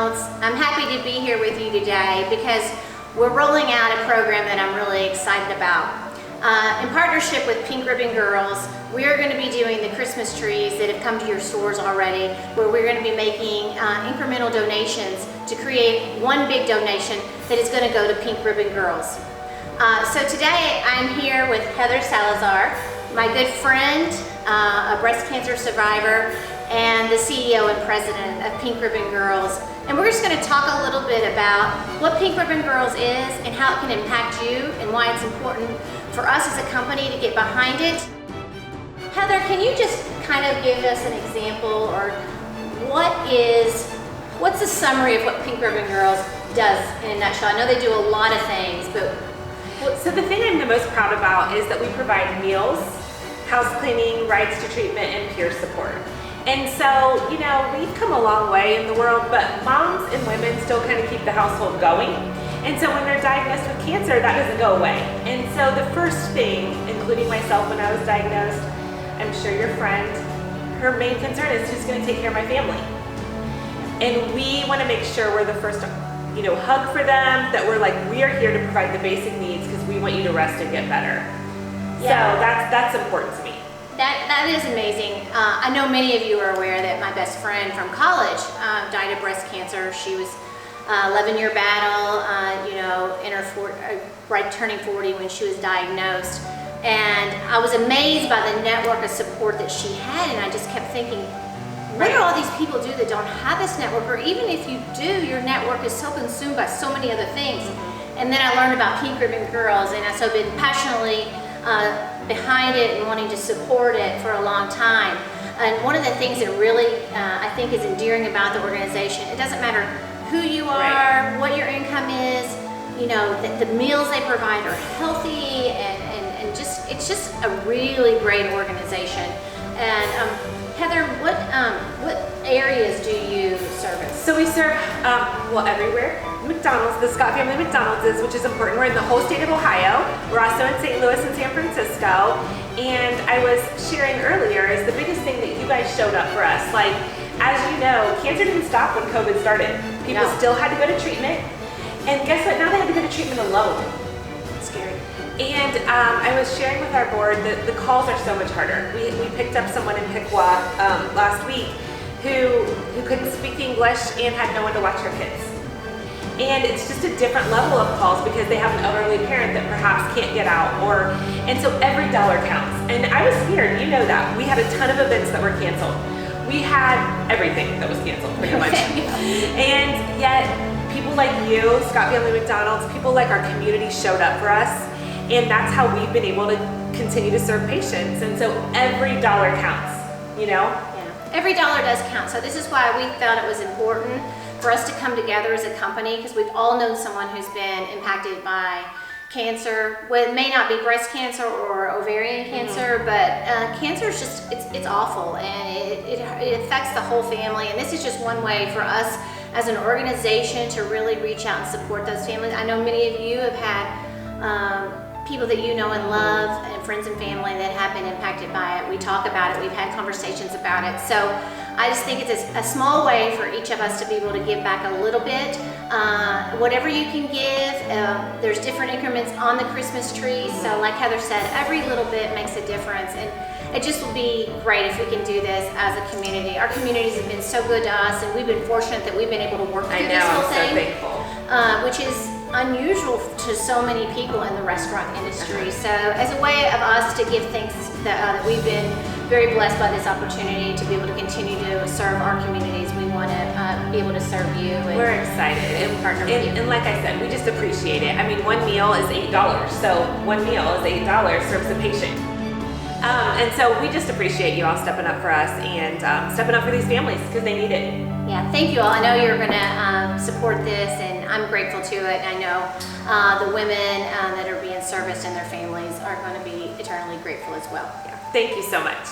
McDonald's. I'm happy to be here with you today because we're rolling out a program that I'm really excited about. In partnership with Pink Ribbon Girls, we are going to be doing the Christmas trees that have come to your stores already, where we're going to be making incremental donations to create one big donation that is going to go to Pink Ribbon Girls. So today I'm here with Heather Salazar, my good friend, a breast cancer survivor, and the CEO and president of Pink Ribbon Girls. And we're just going to talk a little bit about what Pink Ribbon Girls is and how it can impact you and why it's important for us as a company to get behind it. Heather, can you just kind of give us an example, or what's the summary of what Pink Ribbon Girls does in a nutshell? I know they do a lot of things, but so the thing I'm the most proud about is that we provide meals, house cleaning, rides to treatment, and peer support. And so, you know, we've come a long way in the world, but moms and women still kind of keep the household going. And so when they're diagnosed with cancer, that doesn't go away. And so the first thing, including myself when I was diagnosed, I'm sure your friend, her main concern is who's going to take care of my family. And we want to make sure we're the first, hug for them, that we're like, we are here to provide the basic needs because we want you to rest and get better. Yeah. So that's important to me. That is amazing. I know many of you are aware that my best friend from college died of breast cancer. She was 11-year battle, in her right turning 40 when she was diagnosed. And I was amazed by the network of support that she had, and I just kept thinking, what do all these people do that don't have this network? Or even if you do, your network is so consumed by so many other things. And then I learned about Pink Ribbon Girls, and I've been passionately behind it and wanting to support it for a long time. And one of the things that really I think is endearing about the organization, it doesn't matter who you are, what your income is, the meals they provide are healthy, and it's just a really great organization. And Heather, what areas do you service? So we serve, everywhere. McDonald's, the Scott family McDonald's is, which is important. We're in the whole state of Ohio. We're also in St. Louis and San Francisco. And I was sharing earlier is the biggest thing that you guys showed up for us. Like, as you know, cancer didn't stop when COVID started. People still had to go to treatment. And guess what? Now they have to go to treatment alone. It's scary. And I was sharing with our board that the calls are so much harder. We picked up someone in Piqua last week who couldn't speak English and had no one to watch her kids. And it's just a different level of calls because they have an elderly parent that perhaps can't get out, and so every dollar counts. And I was scared, you know that. We had a ton of events that were canceled. We had everything that was canceled pretty much. And yet people like you, Scott Family McDonald's, people like our community showed up for us. And that's how we've been able to continue to serve patients. And so every dollar counts, Yeah, every dollar does count. So this is why we felt it was important for us to come together as a company, because we've all known someone who's been impacted by cancer. Well, it may not be breast cancer or ovarian cancer, but cancer is just, it's awful, and it affects the whole family. And this is just one way for us as an organization to really reach out and support those families. I know many of you have had people that you know and love, and friends and family that have been impacted by it. We talk about it, we've had conversations about it. So I just think it's a small way for each of us to be able to give back a little bit. Whatever you can give, there's different increments on the Christmas tree. So like Heather said, every little bit makes a difference. And it just will be great if we can do this as a community. Our communities have been so good to us, and we've been fortunate that we've been able to work through this whole thing. I'm so thankful. Which is unusual to so many people in the restaurant industry. So as a way of us to give thanks that we've been very blessed by this opportunity to be able to continue to serve our communities, we want to be able to serve you. And we're excited and partner with you. And like I said, we just appreciate it. I mean, one meal is $8, so one meal is $8 serves a patient. And so we just appreciate you all stepping up for us and stepping up for these families because they need it. Yeah, thank you all. I know you're going to support this, and I'm grateful to it. I know the women that are being serviced and their families are going to be eternally grateful as well. Yeah. Thank you so much.